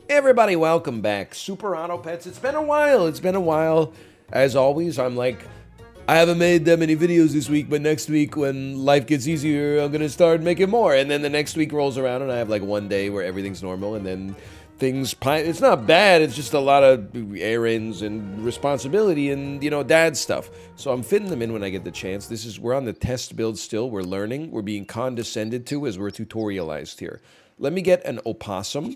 Everybody, welcome back. Super Auto Pets. It's been a while. It's been a while. As always, I'm like, I haven't made that many videos this week, but next week when life gets easier, I'm gonna start making more. And then the next week rolls around and I have like one day where everything's normal and then it's not bad, it's just a lot of errands and responsibility and, you know, dad stuff. So I'm fitting them in when I get the chance. We're on the test build still. We're learning. We're being condescended to as we're tutorialized here. Let me get an opossum.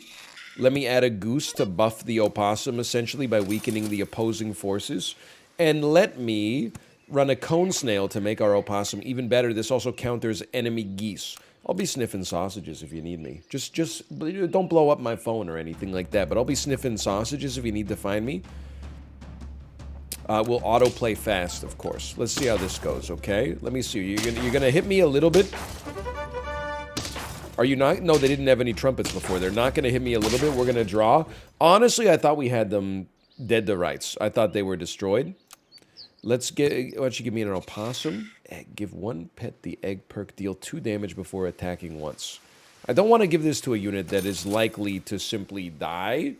Let me add a goose to buff the opossum, essentially, by weakening the opposing forces. And let me run a cone snail to make our opossum even better. This also counters enemy geese. I'll be sniffing sausages if you need me. Just don't blow up my phone or anything like that, but I'll be sniffing sausages if you need to find me. We'll autoplay fast, of course. Let's see how this goes, okay? Let me see. You're gonna hit me a little bit. Are you not? No, they didn't have any trumpets before. They're not going to hit me a little bit. We're going to draw. Honestly, I thought we had them dead to rights. I thought they were destroyed. Let's get... Why don't you give me an opossum? Give one pet the egg perk. Deal 2 damage before attacking once. I don't want to give this to a unit that is likely to simply die.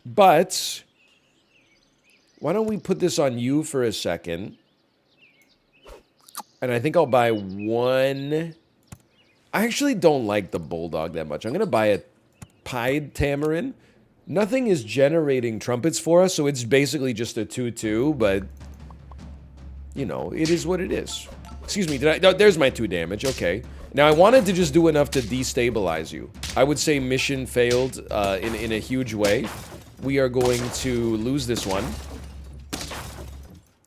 But... why don't we put this on you for a second? And I think I'll buy one... I actually don't like the bulldog that much. I'm going to buy a pied tamarin. Nothing is generating trumpets for us, so it's basically just a 2-2, but... you know, it is what it is. Excuse me, no, there's my 2 damage, okay. Now, I wanted to just do enough to destabilize you. I would say mission failed in a huge way. We are going to lose this one.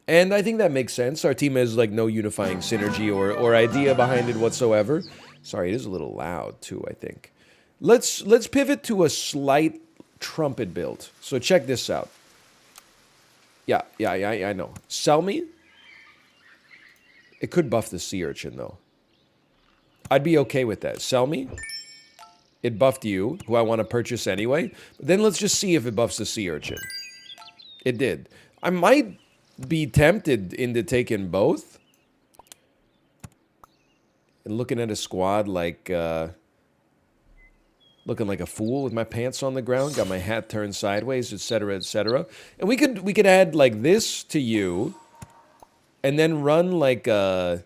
And I think that makes sense. Our team has, like, no unifying synergy or idea behind it whatsoever. Sorry, it is a little loud, too, I think. Let's pivot to a slight trumpet build. So check this out. Yeah, I know. Sell me? It could buff the sea urchin, though. I'd be okay with that. Sell me? It buffed you, who I want to purchase anyway. But then let's just see if it buffs the sea urchin. It did. I might... be tempted into taking both. And looking at a squad like, looking like a fool with my pants on the ground, got my hat turned sideways, etc., etc. And we could add like this to you, and then run like a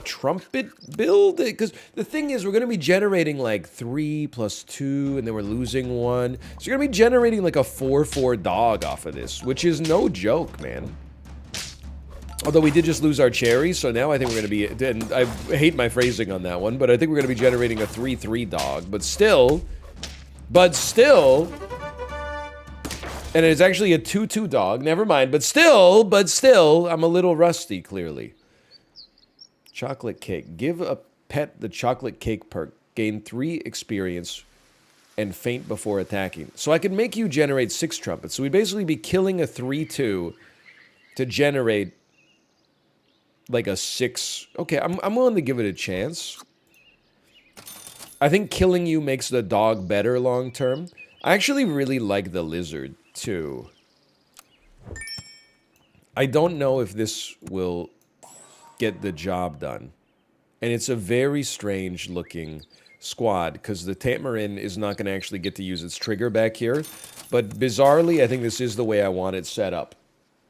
trumpet build? Because the thing is, we're going to be generating like 3 plus 2, and then we're losing 1. So you're going to be generating like a 4-4 dog off of this, which is no joke, man. Although we did just lose our cherries, so now I think we're going to be... and I hate my phrasing on that one, but I think we're going to be generating a 3-3 dog. But still... and it's actually a 2-2 dog. Never mind. But still, I'm a little rusty, clearly. Chocolate cake. Give a pet the chocolate cake perk. Gain 3 experience and faint before attacking. So I can make you generate 6 trumpets. So we'd basically be killing a 3-2 to generate like a 6. Okay, I'm willing to give it a chance. I think killing you makes the dog better long term. I actually really like the lizard too. I don't know if this will get the job done. And it's a very strange looking squad because the tamarin is not going to actually get to use its trigger back here. But bizarrely, I think this is the way I want it set up.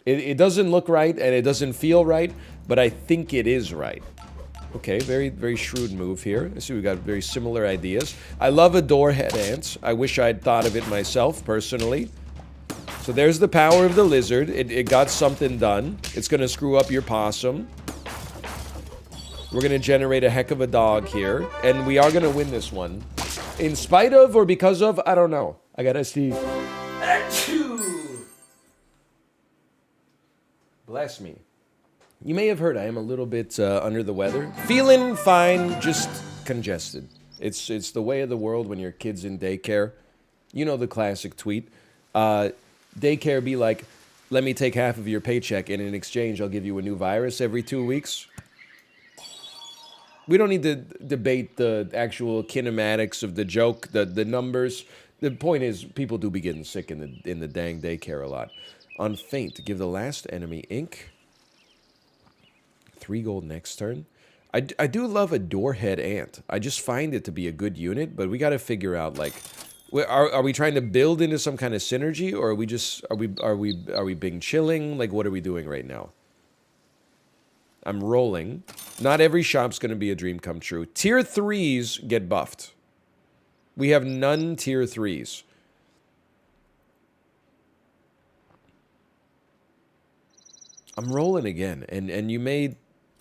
It doesn't look right and it doesn't feel right, but I think it is right. Okay, very, very shrewd move here. I see we've got very similar ideas. I love adore head ants. I wish I'd thought of it myself, personally. So there's the power of the lizard. It got something done. It's going to screw up your possum. We're going to generate a heck of a dog here. And we are going to win this one. In spite of or because of, I don't know. I gotta see. Bless me. You may have heard I am a little bit under the weather. Feeling fine, just congested. It's the way of the world when your kid's in daycare. You know the classic tweet. Daycare be like, let me take half of your paycheck and in exchange I'll give you a new virus every 2 weeks. We don't need to debate the actual kinematics of the joke, the numbers. The point is, people do be getting sick in the dang daycare a lot. On faint, give the last enemy ink. 3 gold next turn. I do love a doorhead ant. I just find it to be a good unit, but we got to figure out, like, are we trying to build into some kind of synergy, or are we just are we being chilling? Like, what are we doing right now? I'm rolling. Not every shop's going to be a dream come true. Tier 3s get buffed. We have none tier 3s. I'm rolling again, and you may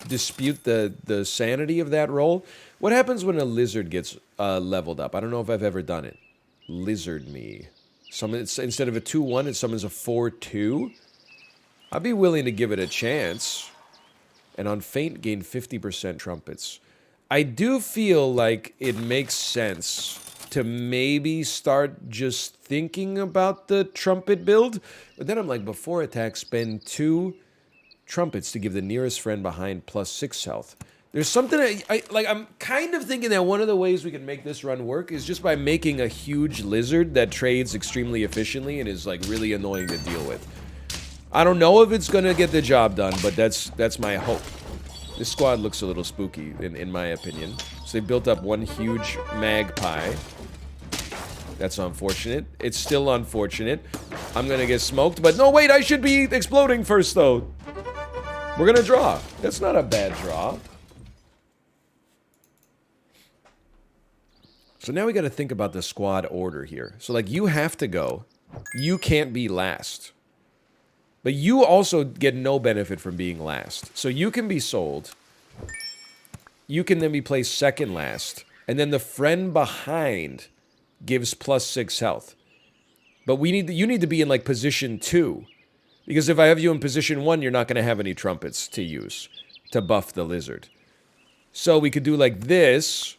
dispute the sanity of that roll. What happens when a lizard gets leveled up? I don't know if I've ever done it. Lizard me. Instead of a 2-1, it summons a 4-2. I'd be willing to give it a chance. And on feint, gain 50% trumpets. I do feel like it makes sense to maybe start just thinking about the trumpet build. But then I'm like, before attack, spend 2 trumpets to give the nearest friend behind +6 health. There's something I'm kind of thinking that one of the ways we can make this run work is just by making a huge lizard that trades extremely efficiently and is like really annoying to deal with. I don't know if it's gonna get the job done, but that's my hope. This squad looks a little spooky in my opinion. So they built up one huge magpie. That's unfortunate. It's still unfortunate. I'm gonna get smoked, but no, wait, I should be exploding first though. We're gonna draw. That's not a bad draw. So now we gotta think about the squad order here. So like, you have to go. You can't be last. But you also get no benefit from being last. So you can be sold. You can then be placed second last. And then the friend behind gives +6 health. But you need to be in like position 2. Because if I have you in position 1, you're not going to have any trumpets to use to buff the lizard. So we could do like this.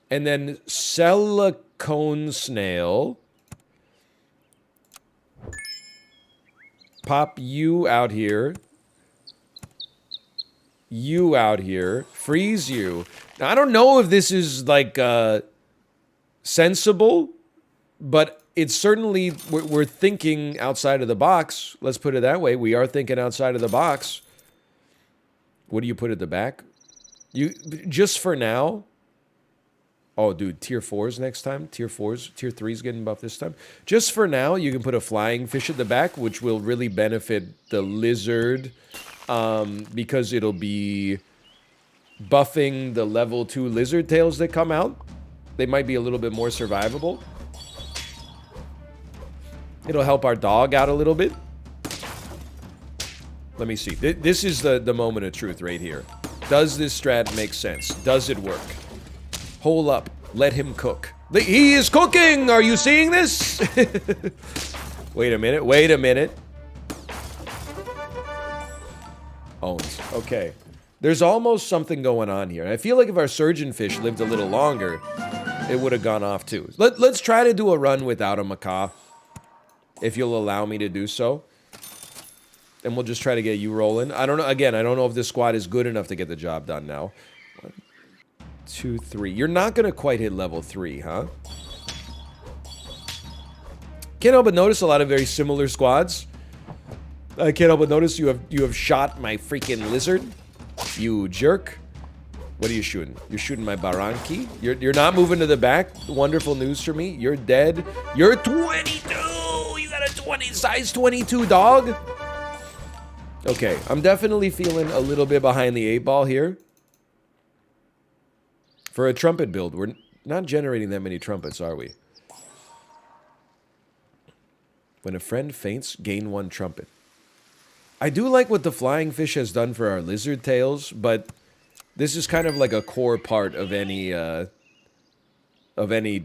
And then sell a cone snail. Pop you out here. You out here. Freeze you. Now, I don't know if this is, like, sensible, but it's certainly, we're thinking outside of the box. Let's put it that way. We are thinking outside of the box. What do you put at the back? Just for now. Oh, dude, tier 4s next time. Tier 4s, tier 3s getting buffed this time. Just for now, you can put a flying fish at the back, which will really benefit the lizard, because it'll be buffing the level 2 lizard tails that come out. They might be a little bit more survivable. It'll help our dog out a little bit. Let me see. This is the moment of truth right here. Does this strat make sense? Does it work? Hold up. Let him cook. He is cooking! Are you seeing this? Wait a minute. Wait a minute. Owns. Okay. There's almost something going on here. I feel like if our surgeon fish lived a little longer, it would have gone off too. Let's try to do a run without a macaw. If you'll allow me to do so. And we'll just try to get you rolling. I don't know. Again, I don't know if this squad is good enough to get the job done now. 2, 3. You're not going to quite hit level 3, huh? Can't help but notice a lot of very similar squads. I can't help but notice you have shot my freaking lizard. You jerk. What are you shooting? You're shooting my Baranki? You're not moving to the back? Wonderful news for me. You're dead. You're 22! You got a size 22 dog? Okay, I'm definitely feeling a little bit behind the 8 ball here. For a trumpet build, we're not generating that many trumpets, are we? When a friend faints, gain 1 trumpet. I do like what the flying fish has done for our lizard tails, but this is kind of like a core part of any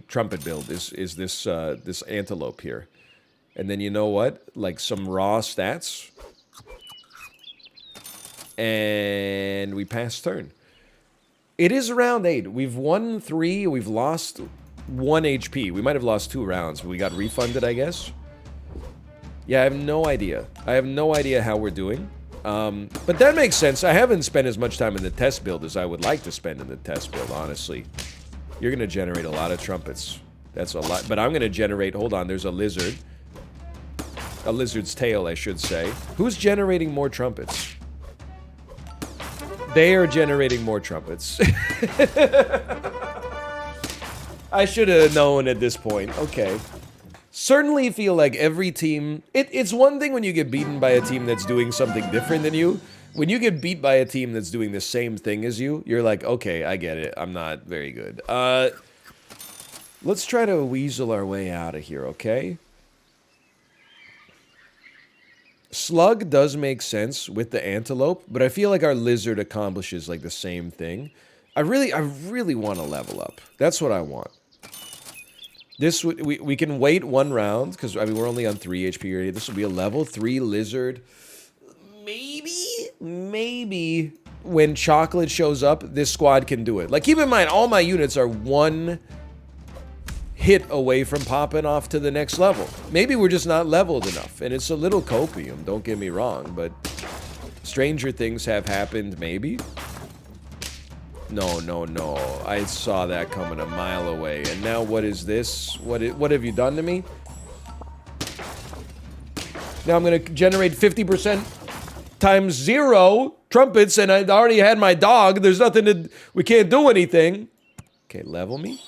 trumpet build is this this antelope here. And then you know what? Like some raw stats. And we pass turn. It is round 8. We've won 3. We've lost 1 HP. We might have lost 2 rounds. We got refunded, I guess. Yeah, I have no idea. I have no idea how we're doing. But that makes sense. I haven't spent as much time in the test build as I would like to spend in the test build, honestly. You're going to generate a lot of trumpets. That's a lot. But I'm going to generate... Hold on, there's a lizard. A lizard's tail, I should say. Who's generating more trumpets? They are generating more trumpets. I should have known at this point. Okay. Certainly feel like every team... It's one thing when you get beaten by a team that's doing something different than you. When you get beat by a team that's doing the same thing as you, you're like, okay, I get it. I'm not very good. Let's try to weasel our way out of here, okay? Slug does make sense with the antelope, but I feel like our lizard accomplishes like the same thing. I really want to level up. That's what I want. This we can wait one round because I mean we're only on 3 HP already. This will be a level 3 lizard. Maybe when chocolate shows up, this squad can do it. Like keep in mind, all my units are 1 hit away from popping off to the next level. Maybe we're just not leveled enough, and it's a little copium, don't get me wrong, but stranger things have happened, maybe? No. I saw that coming a mile away, and now what is this? What have you done to me? Now I'm gonna generate 50% times 0 trumpets, and I already had my dog. There's nothing to... We can't do anything. Okay, level me.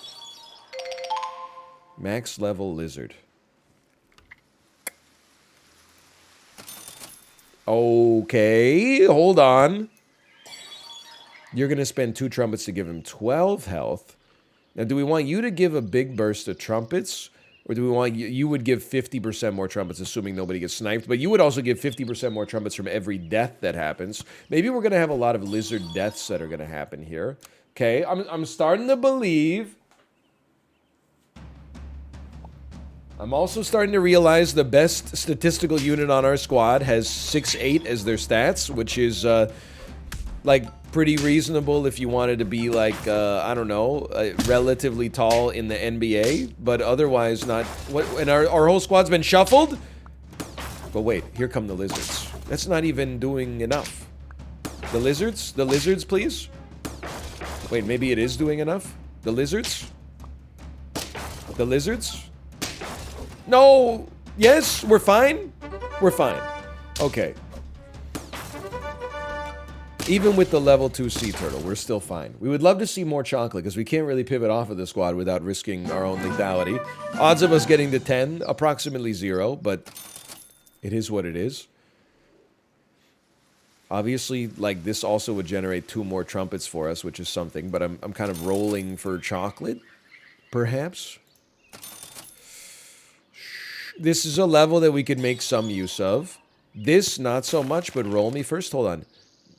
Max level lizard. Okay, hold on. You're going to spend 2 trumpets to give him 12 health. Now, do we want you to give a big burst of trumpets? Or do we want you would give 50% more trumpets, assuming nobody gets sniped. But you would also give 50% more trumpets from every death that happens. Maybe we're going to have a lot of lizard deaths that are going to happen here. Okay, I'm starting to believe... I'm also starting to realize the best statistical unit on our squad has 6'8" as their stats, which is, like, pretty reasonable if you wanted to be, like, I don't know, relatively tall in the NBA, but otherwise not... What? And our whole squad's been shuffled? But wait, here come the lizards. That's not even doing enough. The lizards? The lizards, please? Wait, maybe it is doing enough? The lizards? The lizards? No! Yes? We're fine? We're fine. Okay. Even with the level 2 sea turtle, we're still fine. We would love to see more chocolate, because we can't really pivot off of the squad without risking our own lethality. Odds of us getting to 10, approximately 0, but it is what it is. Obviously, like, this also would generate 2 more trumpets for us, which is something, but I'm kind of rolling for chocolate, perhaps? This is a level that we could make some use of. This, not so much, but roll me first. Hold on.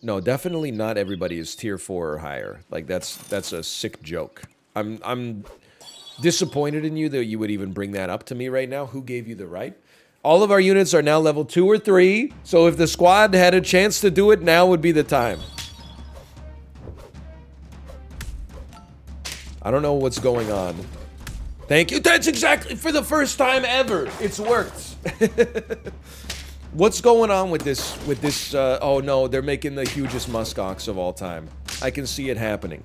No, definitely not everybody is tier 4 or higher. Like, that's a sick joke. I'm disappointed in you that you would even bring that up to me right now. Who gave you the right? All of our units are now level 2 or 3, so if the squad had a chance to do it, now would be the time. I don't know what's going on. Thank you. That's exactly for the first time ever. It's worked. What's going on with this, oh no, they're making the hugest muskox of all time. I can see it happening.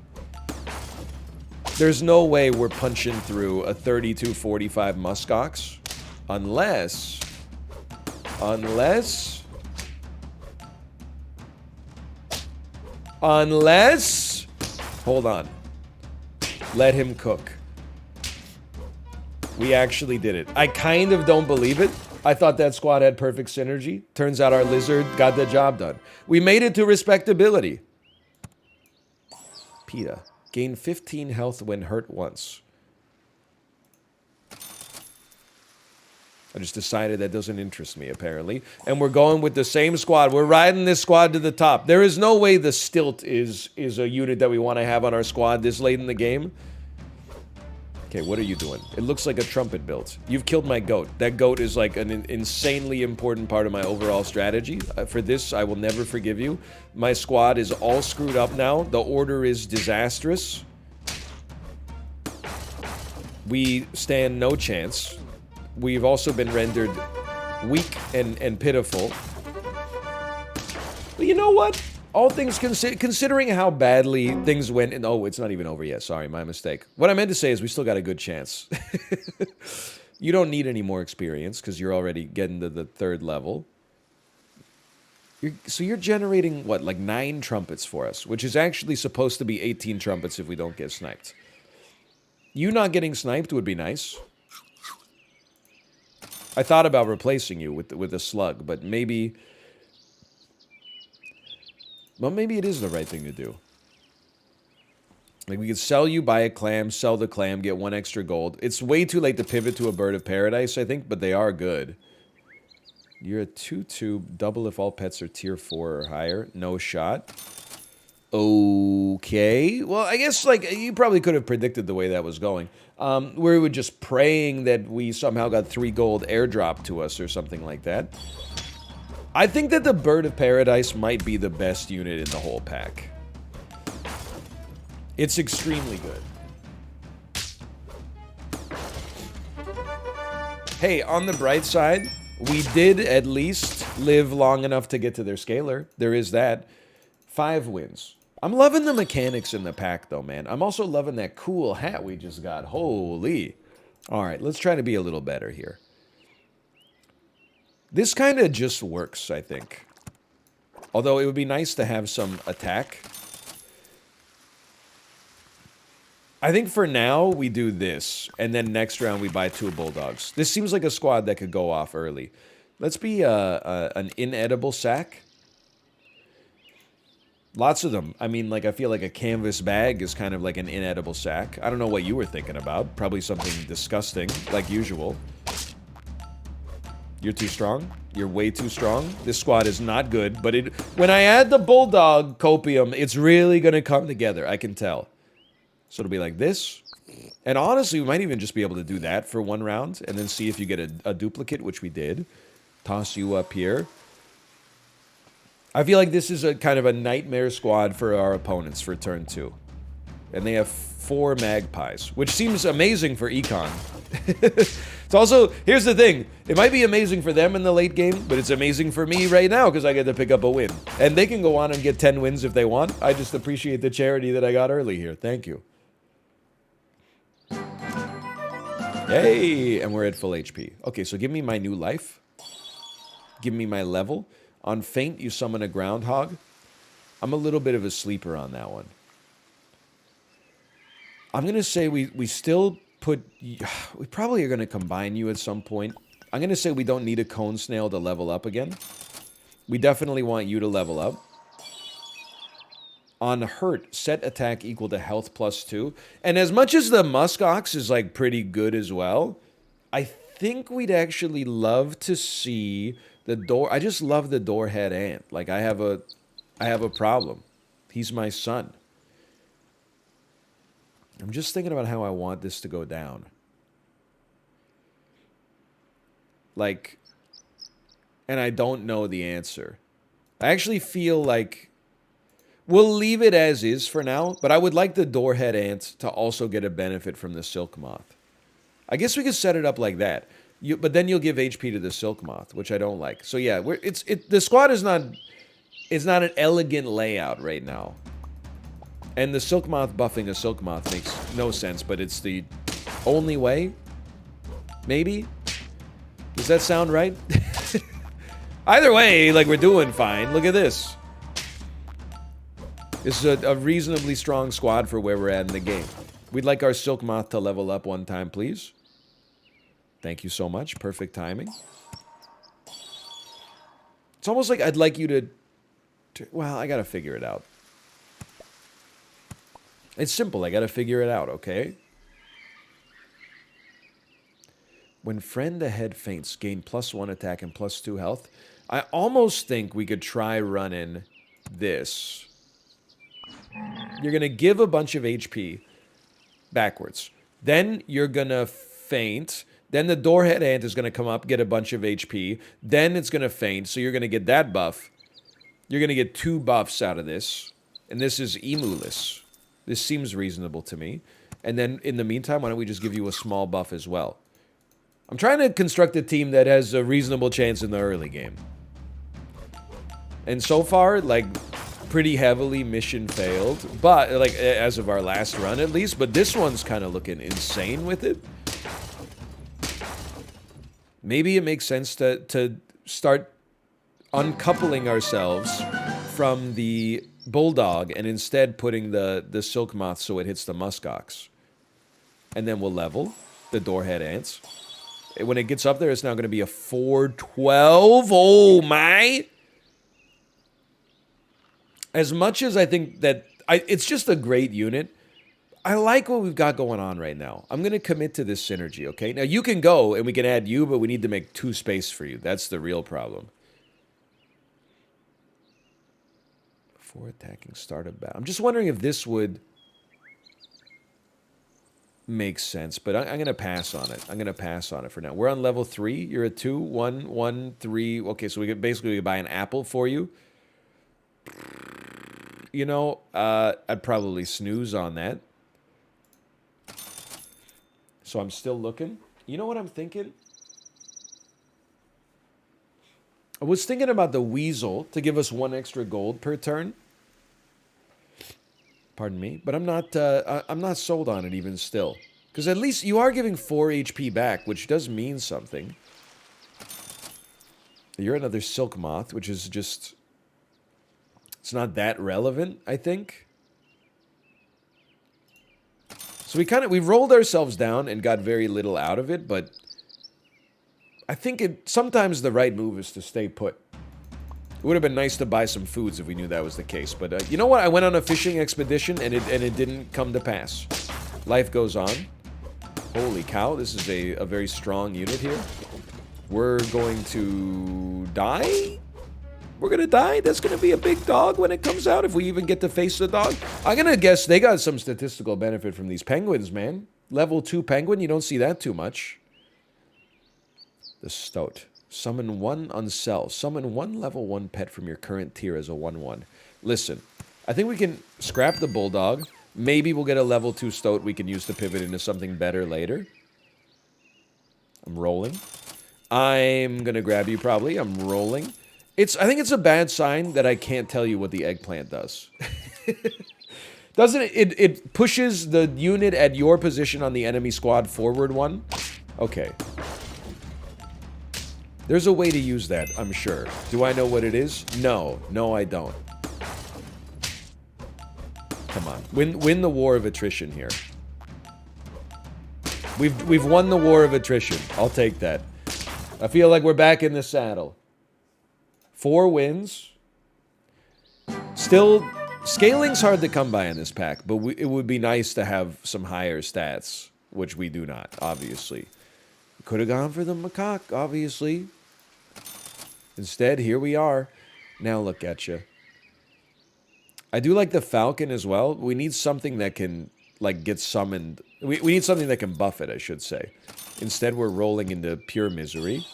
There's no way we're punching through a 3245 muskox. Unless... Hold on. Let him cook. We actually did it. I kind of don't believe it. I thought that squad had perfect synergy. Turns out our lizard got the job done. We made it to respectability. PETA. Gain 15 health when hurt once. I just decided that doesn't interest me, apparently. And we're going with the same squad. We're riding this squad to the top. There is no way the stilt is a unit that we want to have on our squad this late in the game. Okay, what are you doing? It looks like a trumpet build. You've killed my goat. That goat is like an insanely important part of my overall strategy. For this, I will never forgive you. My squad is all screwed up now. The order is disastrous. We stand no chance. We've also been rendered weak and pitiful. But you know what? All things considering how badly things went, and oh, it's not even over yet. Sorry, my mistake. What I meant to say is we still got a good chance. You don't need any more experience because you're already getting to the 3rd level. So you're generating, what, like 9 trumpets for us, which is actually supposed to be 18 trumpets if we don't get sniped. You not getting sniped would be nice. I thought about replacing you with a slug, but maybe... Well, maybe it is the right thing to do. Like, we could sell you, buy a clam, sell the clam, get 1 extra gold. It's way too late to pivot to a bird of paradise, I think, but they are good. You're a 2-2, double if all pets are tier 4 or higher. No shot. Okay. Well, I guess, like, you probably could have predicted the way that was going. We were just praying that we somehow got 3 gold airdrop to us or something like that. I think that the bird of paradise might be the best unit in the whole pack. It's extremely good. Hey, on the bright side, we did at least live long enough to get to their scaler. There is that. 5 wins. I'm loving the mechanics in the pack, though, man. I'm also loving that cool hat we just got. Holy. All right, let's try to be a little better here. This kind of just works, I think. Although it would be nice to have some attack. I think for now, we do this. And then next round, we buy 2 bulldogs. This seems like a squad that could go off early. Let's be an inedible sack. Lots of them. I mean, like, I feel like a canvas bag is kind of like an inedible sack. I don't know what you were thinking about. Probably something disgusting, like usual. You're too strong? You're way too strong? This squad is not good, but when I add the bulldog copium, it's really going to come together. I can tell. So it'll be like this. And honestly, we might even just be able to do that for 1 round and then see if you get a duplicate, which we did. Toss you up here. I feel like this is a kind of a nightmare squad for our opponents for turn 2. And they have 4 magpies, which seems amazing for econ. It's also, here's the thing. It might be amazing for them in the late game, but it's amazing for me right now because I get to pick up a win. And they can go on and get 10 wins if they want. I just appreciate the charity that I got early here. Thank you. Hey, and we're at full HP. Okay, so give me my new life. Give me my level. On feint, you summon a groundhog. I'm a little bit of a sleeper on that one. I'm going to say we still put... We probably are going to combine you at some point. I'm going to say we don't need a cone snail to level up again. We definitely want you to level up. On hurt, set attack equal to health +2. And as much as the muskox is like pretty good as well, I think we'd actually love to see the door. I just love the doorhead ant. Like I have a problem. He's my son. I'm just thinking about how I want this to go down. Like, and I don't know the answer. I actually feel like we'll leave it as is for now, but I would like the doorhead ant to also get a benefit from the silk moth. I guess we could set it up like that. But then you'll give HP to the silk moth, which I don't like. So yeah, the squad is not... It's not an elegant layout right now. And the silk moth buffing a silk moth makes no sense, but it's the only way? Maybe? Does that sound right? Either way, like, we're doing fine. Look at this. This is a reasonably strong squad for where we're at in the game. We'd like our silk moth to level up 1 time, please. Thank you so much. Perfect timing. It's almost like I'd like you to... Well, I gotta figure it out. It's simple. I gotta figure it out, okay? When friend ahead faints, gain +1 attack and +2 health. I almost think we could try running this. You're gonna give a bunch of HP backwards. Then you're gonna faint. Then the doorhead ant is gonna come up, get a bunch of HP. Then it's gonna faint, so you're gonna get that buff. You're going to get 2 buffs out of this. And this is emulous. This seems reasonable to me. And then, in the meantime, why don't we just give you a small buff as well? I'm trying to construct a team that has a reasonable chance in the early game. And so far, like, pretty heavily mission failed. But, like, as of our last run at least. But this one's kind of looking insane with it. Maybe it makes sense to start... uncoupling ourselves from the bulldog and instead putting the silk moth so it hits the muskox. And then we'll level the doorhead ants. When it gets up there, it's now going to be a 412. Oh my! As much as I think that it's just a great unit, I like what we've got going on right now. I'm going to commit to this synergy, okay? Now, you can go, and we can add you, but we need to make 2 space for you. That's the real problem. 4 attacking startup battle. I'm just wondering if this would make sense, but I'm going to pass on it. I'm going to pass on it for now. We're on level 3. You're at 2. 1, 1, 3. Okay, so we could basically buy an apple for you. You know, I'd probably snooze on that. So I'm still looking. You know what I'm thinking? I was thinking about the weasel to give us 1 extra gold per turn. Pardon me, but I'm not sold on it even still. Because at least you are giving 4 HP back, which does mean something. You're another silk moth, which is just... It's not that relevant, I think. So we rolled ourselves down and got very little out of it, but I think sometimes the right move is to stay put. It would have been nice to buy some foods if we knew that was the case, but you know what? I went on a fishing expedition and it didn't come to pass. Life goes on. Holy cow, this is a very strong unit here. We're going to die? We're gonna die? That's gonna be a big dog when it comes out, if we even get to face the dog. I'm gonna guess they got some statistical benefit from these penguins, man. Level 2 penguin, you don't see that too much. The Stoat. Summon 1 unsell. Summon 1 level 1 pet from your current tier as a 1/1. Listen, I think we can scrap the bulldog. Maybe we'll get a level 2 Stoat we can use to pivot into something better later. I'm rolling. I'm gonna grab you probably. I'm rolling. I think it's a bad sign that I can't tell you what the eggplant does. Doesn't it? It pushes the unit at your position on the enemy squad forward 1. Okay. There's a way to use that, I'm sure. Do I know what it is? No. No, I don't. Come on. Win the war of attrition here. We've won the war of attrition. I'll take that. I feel like we're back in the saddle. 4 wins. Still, scaling's hard to come by in this pack, but it would be nice to have some higher stats, which we do not, obviously. Could have gone for the macaque, obviously. Instead, here we are. Now look at you. I do like the falcon as well. We need something that can, like, get summoned. We need something that can buff it, I should say. Instead, we're rolling into pure misery.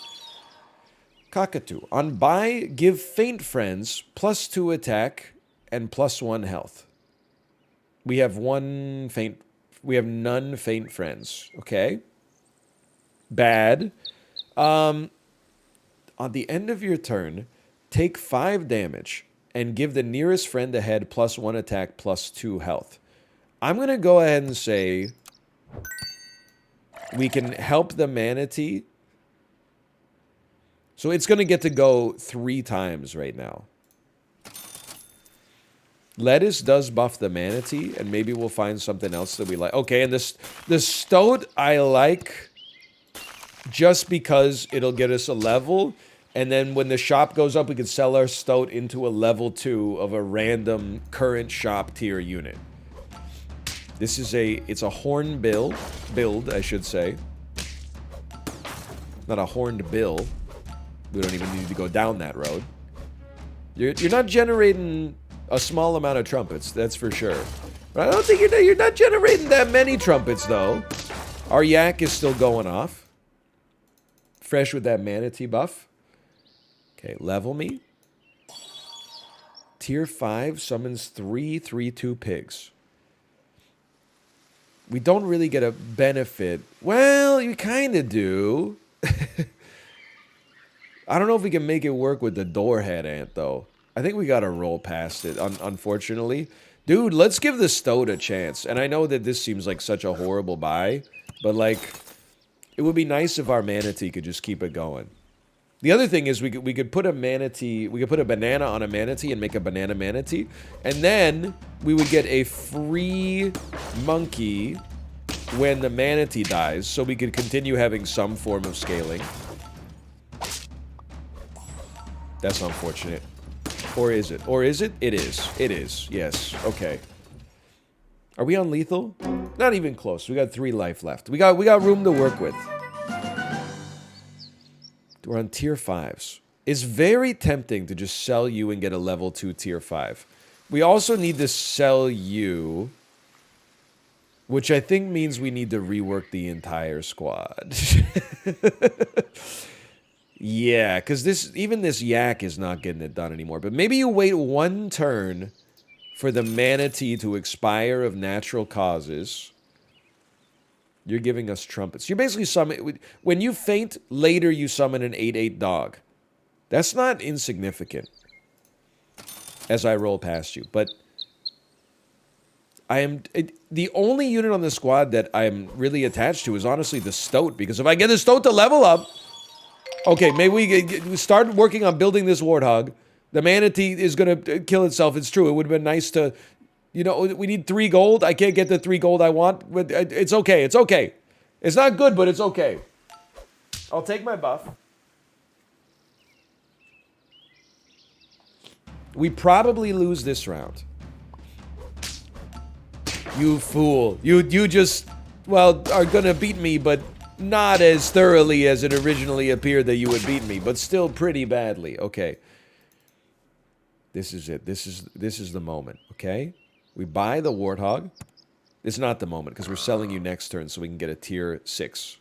Cockatoo. On buy, give faint friends +2 attack and +1 health. We have none faint friends. Okay. Bad. On the end of your turn, take 5 damage and give the nearest friend ahead +1 attack +2 health. I'm going to go ahead and say we can help the manatee. So it's going to get to go 3 times right now. Lettuce does buff the manatee, and maybe we'll find something else that we like. Okay, and the Stoat I like just because it'll get us a level, and then when the shop goes up, we can sell our Stoat into a level 2 of a random current shop tier unit. This is it's a horn build, I should say. Not a horned bill. We don't even need to go down that road. You're not generating a small amount of trumpets, that's for sure. But I don't think you're not generating that many trumpets, though. Our yak is still going off. Fresh with that manatee buff. Okay, level me. Tier 5 summons 3 3/2 pigs. We don't really get a benefit. Well, you kind of do. I don't know if we can make it work with the doorhead ant, though. I think we gotta roll past it, unfortunately. Dude, let's give the Stoat a chance. And I know that this seems like such a horrible buy, but, like, it would be nice if our manatee could just keep it going. The other thing is we could put a manatee, we could put a banana on a manatee and make a banana manatee, and then we would get a free monkey when the manatee dies, so we could continue having some form of scaling. That's unfortunate. Or is it? Or is it? It is. It is. Yes. Okay. Are we on lethal? Not even close. We got 3 life left. We got room to work with. We're on tier 5s. It's very tempting to just sell you and get a level 2 tier 5. We also need to sell you, which I think means we need to rework the entire squad. Yeah, because even this yak is not getting it done anymore. But maybe you wait 1 turn for the manatee to expire of natural causes. You're giving us trumpets. You basically summon... When you faint, later you summon an 8/8 dog. That's not insignificant. As I roll past you. But I am... The only unit on the squad that I'm really attached to is honestly the stoat. Because if I get the stoat to level up... Okay, maybe we start working on building this warthog. The manatee is going to kill itself. It's true. It would have been nice to... You know, we need 3 gold. I can't get the 3 gold I want. But it's okay. It's okay. It's not good, but it's okay. I'll take my buff. We probably lose this round. You fool. You just, well, are going to beat me, but not as thoroughly as it originally appeared that you would beat me, but still pretty badly. Okay. This is it. This is the moment, okay? We buy the warthog. It's not the moment because we're selling you next turn so we can get a tier 6.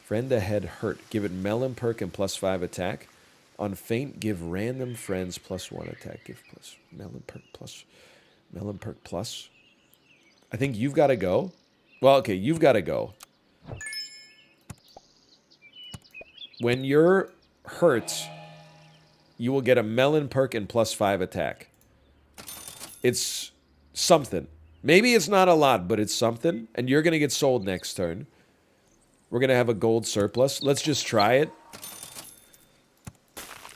Friend ahead hurt. Give it melon perk and +5 attack. On faint, give random friends +1 attack. Give plus melon perk plus. I think you've got to go. Well, okay, you've got to go. When you're hurt, you will get a melon perk and +5 attack. It's something. Maybe it's not a lot, but it's something. And you're going to get sold next turn. We're going to have a gold surplus. Let's just try it.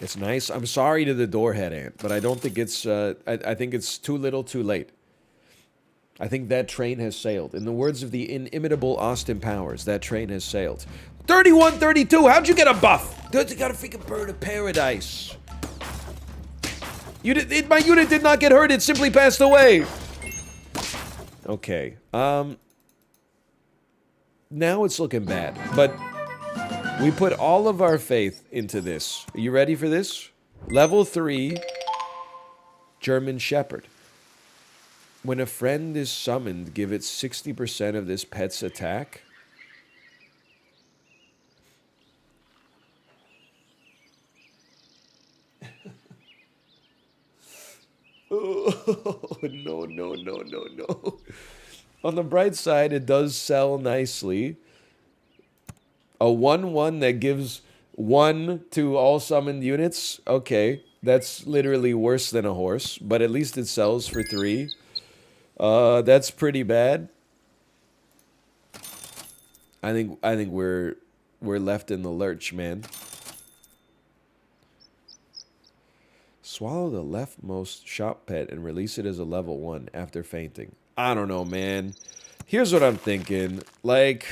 It's nice. I'm sorry to the doorhead ant, but I don't think it's... I think it's too little, too late. I think that train has sailed. In the words of the inimitable Austin Powers, that train has sailed. 31-32! How'd you get a buff? Dude, you got a freaking bird of paradise. My unit did not get hurt. It simply passed away. Okay. Now it's looking bad. But we put all of our faith into this. Are you ready for this? Level 3, German Shepherd. When a friend is summoned, give it 60% of this pet's attack. Oh, no. On the bright side, it does sell nicely. A 1/1 that gives 1 to all summoned units. Okay, that's literally worse than a horse, but at least it sells for 3. That's pretty bad. I think we're left in the lurch, man. Swallow the leftmost shop pet and release it as a level 1 after fainting. I don't know, man. Here's what I'm thinking. Like,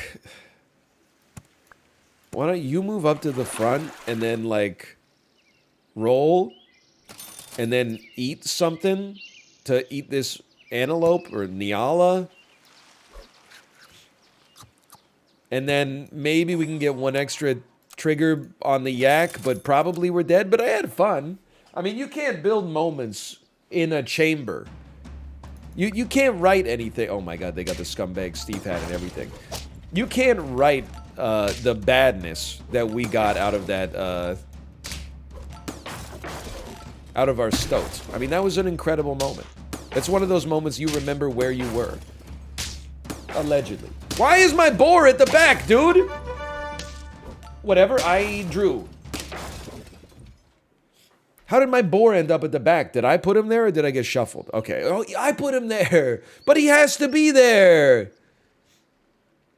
why don't you move up to the front and then, like, roll and then eat something to eat this antelope or Nyala? And then maybe we can get 1 extra trigger on the yak, but probably we're dead. But I had fun. I mean, you can't build moments in a chamber. You can't write anything. Oh my god, they got the scumbag Steve hat and everything. You can't write the badness that we got out of that, out of our stoat. I mean, that was an incredible moment. That's one of those moments you remember where you were. Allegedly. Why is my boar at the back, dude? Whatever, I drew. How did my boar end up at the back? Did I put him there or did I get shuffled? Okay, oh, I put him there. But he has to be there.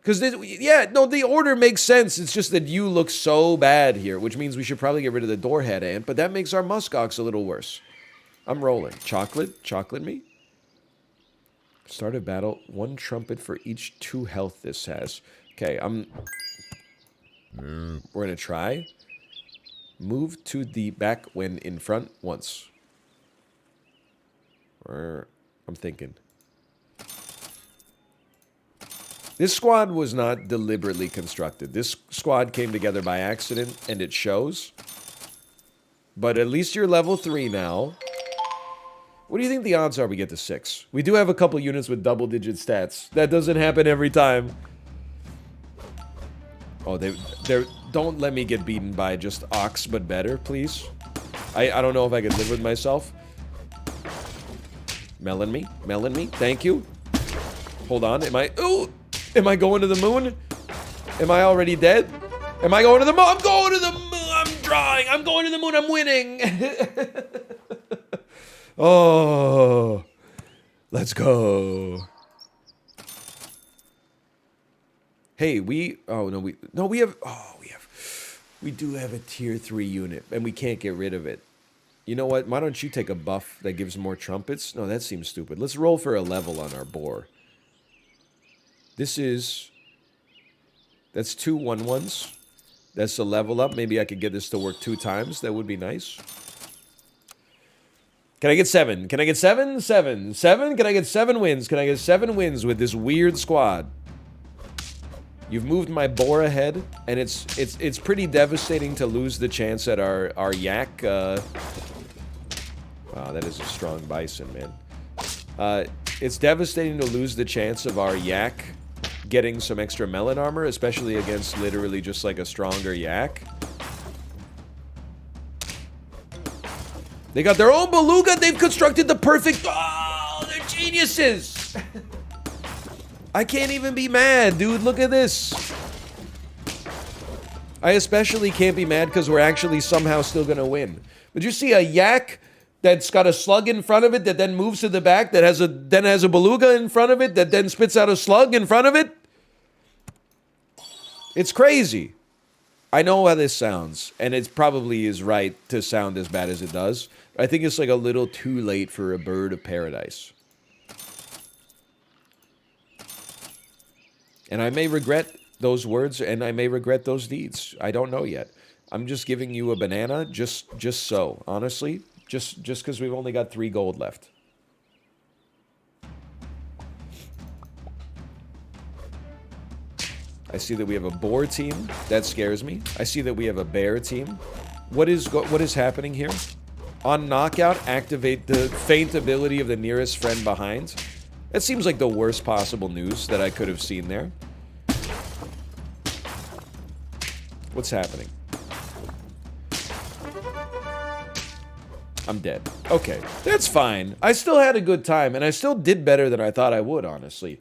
Because, yeah, no, the order makes sense. It's just that you look so bad here, which means we should probably get rid of the Doorhead Ant, but that makes our muskox a little worse. I'm rolling. Chocolate? Chocolate me? Start a battle. 1 trumpet for each 2 health this has. Okay, we're going to try. Move to the back when in front once. I'm thinking. This squad was not deliberately constructed. This squad came together by accident, and it shows. But at least you're level 3 now. What do you think the odds are we get to 6? We do have a couple units with double-digit stats. That doesn't happen every time. Oh, they're... Don't let me get beaten by just ox, but better, please. I don't know if I can live with myself. Melon me. Melon me. Thank you. Hold on. Ooh! Am I going to the moon? Am I already dead? Am I going to the moon? I'm going to the moon! I'm drawing! I'm going to the moon! I'm winning! Oh, let's go. Hey, we do have a tier 3 unit, and we can't get rid of it. You know what? Why don't you take a buff that gives more trumpets? No, that seems stupid. Let's roll for a level on our boar. That's 2 1-1s. That's a level up. Maybe I could get this to work 2 times. That would be nice. Can I get 7? Can I get 7? 7. 7? Can I get 7 wins? Can I get 7 wins with this weird squad? You've moved my boar ahead, and it's pretty devastating to lose the chance at our yak. Wow, that is a strong bison, man. It's devastating to lose the chance of our yak getting some extra melon armor, especially against literally just like a stronger yak. They got their own beluga. They've constructed the perfect... Oh, they're geniuses. I can't even be mad, dude. Look at this. I especially can't be mad because we're actually somehow still going to win. But you see a yak that's got a slug in front of it that then moves to the back, that has a beluga in front of it that then spits out a slug in front of it? It's crazy. I know how this sounds, and it probably is right to sound as bad as it does. I think it's like a little too late for a bird of paradise. And I may regret those words, and I may regret those deeds. I don't know yet. I'm just giving you a banana, just so, honestly. Just because we've only got 3 gold left. I see that we have a boar team. That scares me. I see that we have a bear team. What is happening here? On knockout, activate the feint ability of the nearest friend behind. That seems like the worst possible news that I could have seen there. What's happening? I'm dead. Okay, that's fine. I still had a good time, and I still did better than I thought I would, honestly.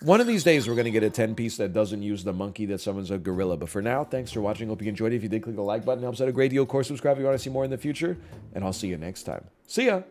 One of these days, we're going to get a 10-piece that doesn't use the monkey that summons a gorilla. But for now, thanks for watching. Hope you enjoyed it. If you did, click the like button. It helps out a great deal. Of course, subscribe if you want to see more in the future. And I'll see you next time. See ya!